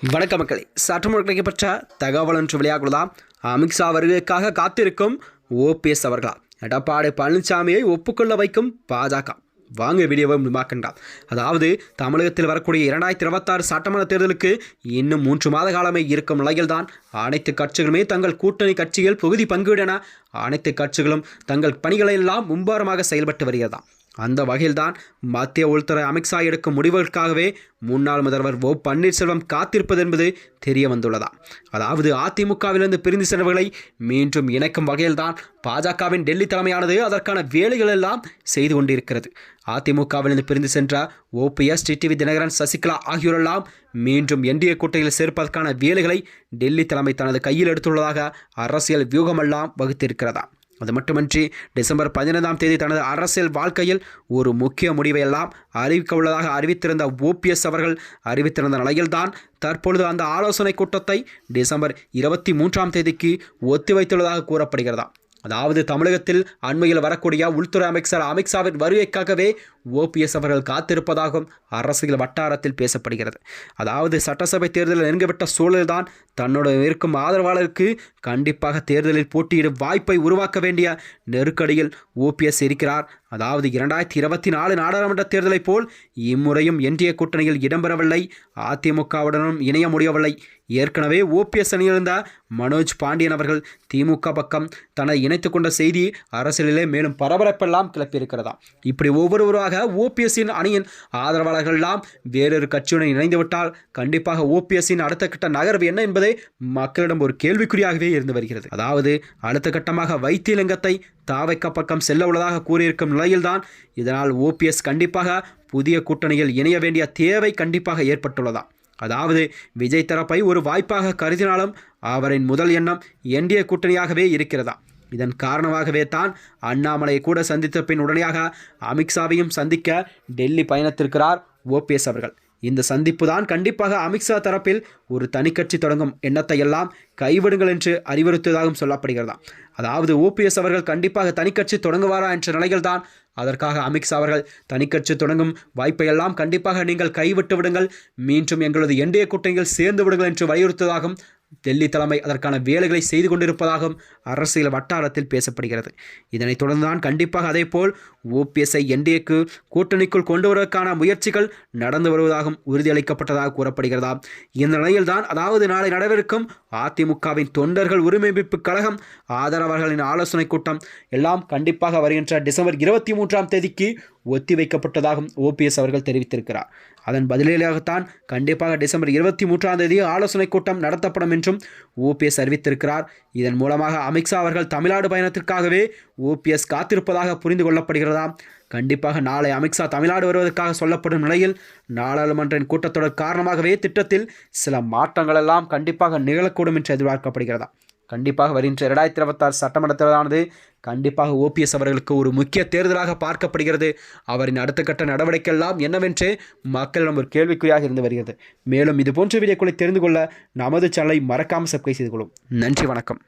வணக்க மக்களே, சற்று முன் கிடைக்கப்பட்ட தகவல் ஒன்று வெளியாகுவதாம். அமித்ஷா வருகைக்காக காத்திருக்கும் ஓபிஎஸ் அவர்களா எடப்பாடி பழனிசாமியை ஒப்புக்கொள்ள வைக்கும் பாஜக. வாங்க வீடியோவை விரிவாக்கின்றார். அதாவது தமிழகத்தில் வரக்கூடிய 2026 சட்டமன்ற தேர்தலுக்கு இன்னும் 3 மாத காலமே இருக்கும் நிலையில்தான் அனைத்து கட்சிகளுமே தங்கள் கூட்டணி கட்சிகள் தொகுதி பங்கீடென அனைத்து கட்சிகளும் தங்கள் பணிகளை எல்லாம் மும்பாரமாக செயல்பட்டு வருகிறதாம். அந்த வகையில்தான் மத்திய உள்துறை அமித்ஷா எடுக்கும் முடிவுகளுக்காகவே முன்னாள் முதல்வர் ஓ பன்னீர்செல்வம் காத்திருப்பது என்பது தெரிய வந்துள்ளதா. அதாவது அதிமுகவிலிருந்து பிரிந்து சென்றவர்களை மீண்டும் இணைக்கும் வகையில்தான் பாஜகவின் டெல்லி தலைமையானது அதற்கான வேலைகள் எல்லாம் செய்து கொண்டிருக்கிறது. அதிமுகவிலிருந்து பிரிந்து சென்ற ஓபிஎஸ், டிடிவி தினகரன், சசிகலா ஆகியோரெல்லாம் மீண்டும் என்டிஏ கூட்டணியில் சேர்ப்பதற்கான வேலைகளை டெல்லி தலைமை தனது கையில் எடுத்துள்ளதாக அரசியல் வியூகமெல்லாம் வகுத்திருக்கிறதா. அது மட்டுமின்றி டிசம்பர் 15ஆம் தேதி தனது அரசியல் வாழ்க்கையில் ஒரு முக்கிய முடிவையெல்லாம் அறிவிக்க உள்ளதாக அறிவித்திருந்த ஓபிஎஸ் அவர்கள் அறிவித்திருந்த நிலையில்தான் தற்பொழுது அந்த ஆலோசனை கூட்டத்தை டிசம்பர் 23ஆம் தேதிக்கு ஒத்திவைத்துள்ளதாக கூறப்படுகிறதா. அதாவது தமிழகத்தில் அண்மையில் வரக்கூடிய உள்துறை அமைச்சர் அமித்ஷாவின் வருகைக்காகவே ஓபிஎஸ் அவர்கள் காத்திருப்பதாகவும் அரசியல் வட்டாரத்தில் பேசப்படுகிறது. அதாவது சட்டசபை தேர்தலில் நெருங்கிவிட்ட சூழலில்தான் தன்னுடன் இருக்கும் ஆதரவாளருக்கு கண்டிப்பாக தேர்தலில் போட்டியிடும் வாய்ப்பை உருவாக்க வேண்டிய நெருக்கடியில் ஓபிஎஸ் இருக்கிறார். அதாவது 2024 நாடாளுமன்ற தேர்தலைப் போல் இம்முறையும் என்டிஏ கூட்டணியில் இடம்பெறவில்லை, அதிமுகவுடனும் இணைய முடியவில்லை. ஏற்கனவே ஓபிஎஸ் அணியிருந்த மனோஜ் பாண்டியன் அவர்கள் திமுக பக்கம் தன்னை இணைத்துக் கொண்ட செய்தி அரசியலிலே மேலும் பரபரப்பெல்லாம் கிளப்பியிருக்கிறதா. இப்படி ஒவ்வொருவராக ஓபிஎஸ்ஸின் அணியின் ஆதரவாளர்கள் எல்லாம் வேறொரு கட்சியுடன் இணைந்துவிட்டால் கண்டிப்பாக ஓபிஎஸ்ஸின் அடுத்த கட்ட நகர்வு என்ன என்பதை மக்களிடம் ஒரு கேள்விக்குறியாகவே இருந்து வருகிறது. அதாவது அடுத்த கட்டமாக வைத்தியலிங்கத்தை தாவைக்க பக்கம் செல்ல உள்ளதாக கூறியிருக்கும் நிலையில்தான் இதனால் ஓபிஎஸ் கண்டிப்பாக புதிய கூட்டணியில் இணைய வேண்டிய தேவை கண்டிப்பாக ஏற்பட்டுள்ளதா. அதாவது விஜய் தரப்பை ஒரு வாய்ப்பாக கருதினாலும் அவரின் முதல் எண்ணம் என்டிஏ கூட்டணியாகவே இருக்கிறதா. இதன் காரணமாகவே தான் அண்ணாமலை கூட சந்தித்த பின் உடனடியாக அமித்ஷாவையும் சந்திக்க டெல்லி பயணித்திருக்கிறார் ஓபிஎஸ் அவர்கள். இந்த சந்திப்பு தான் கண்டிப்பாக அமித்ஷா தரப்பில் ஒரு தனிக்கட்சி தொடங்கும் எண்ணத்தை எல்லாம் கைவிடுங்கள் என்று அறிவுறுத்துவதாகவும் சொல்லப்படுகிறதா. அதாவது ஓபிஎஸ் அவர்கள் கண்டிப்பாக தனிக்கட்சி தொடங்குவாரா என்ற நிலையில்தான் அதற்காக அமித்ஷா அவர்கள் தனிக்கட்சி தொடங்கும் வாய்ப்பையெல்லாம் கண்டிப்பாக நீங்கள் கைவிட்டு விடுங்கள், மீண்டும் எங்களது என்டிஏ கூட்டணியில் சேர்ந்து விடுங்கள் என்று வலியுறுத்துவதாகவும் டெல்லி தலைமை அதற்கான வேலைகளை செய்து கொண்டிருப்பதாகவும் அரசியல் வட்டாரத்தில் பேசப்படுகிறது. இதனைத் தொடர்ந்துதான் கண்டிப்பாக அதேபோல் ஓபிஎஸ்ஐ என்டிஏக்கு கூட்டணிக்குள் கொண்டு வருவதற்கான முயற்சிகள் நடந்து வருவதாகவும் உறுதியளிக்கப்பட்டதாக கூறப்படுகிறதா. இந்த நிலையில்தான் அதாவது நாளை நடைபெறும் அதிமுகவின் தொண்டர்கள் உரிமை மீட்பு கழகம் ஆதரவாளர்களின் ஆலோசனை கூட்டம் எல்லாம் கண்டிப்பாக வருகின்ற டிசம்பர் 23ஆம் தேதிக்கு ஒத்திவைக்கப்பட்டதாகவும் ஓபிஎஸ் அவர்கள் தெரிவித்திருக்கிறார். அதன் பதிலாகத்தான் கண்டிப்பாக டிசம்பர் 23ஆம் தேதி ஆலோசனை கூட்டம் நடத்தப்படும் என்றும் ஓபிஎஸ் அறிவித்திருக்கிறார். இதன் மூலமாக அமித்ஷா அவர்கள் தமிழ்நாடு பயணத்திற்காகவே ஓபிஎஸ் காத்திருப்பதாக புரிந்து கொள்ளப்படுகிறதா. கண்டிப்பாக நாளை அமித்ஷா தமிழ்நாடு வருவதற்காக சொல்லப்படும் நிலையில் நாடாளுமன்ற கூட்டத்தொடர் காரணமாகவே திட்டத்தில் சில மாற்றங்கள் எல்லாம் கண்டிப்பாக நிகழக்கூடும் என்று எதிர்பார்க்கப்படுகிறதா. கண்டிப்பாக வருகின்ற 2026 சட்டமன்ற தேர்தலானது கண்டிப்பாக ஓபிஎஸ் அவர்களுக்கு ஒரு முக்கிய தேர்தலாக பார்க்கப்படுகிறது. அவரின் அடுத்த கட்ட நடவடிக்கை எல்லாம் என்னவென்றே மக்களிடம் ஒரு கேள்விக்குறியாக இருந்து வருகிறது. மேலும் இதுபோன்ற வீடியோக்களை தெரிந்து கொள்ள நமது சேனலை மறக்காமல் சப்ஸ்கிரைப் செய்து கொள்ளும். நன்றி, வணக்கம்.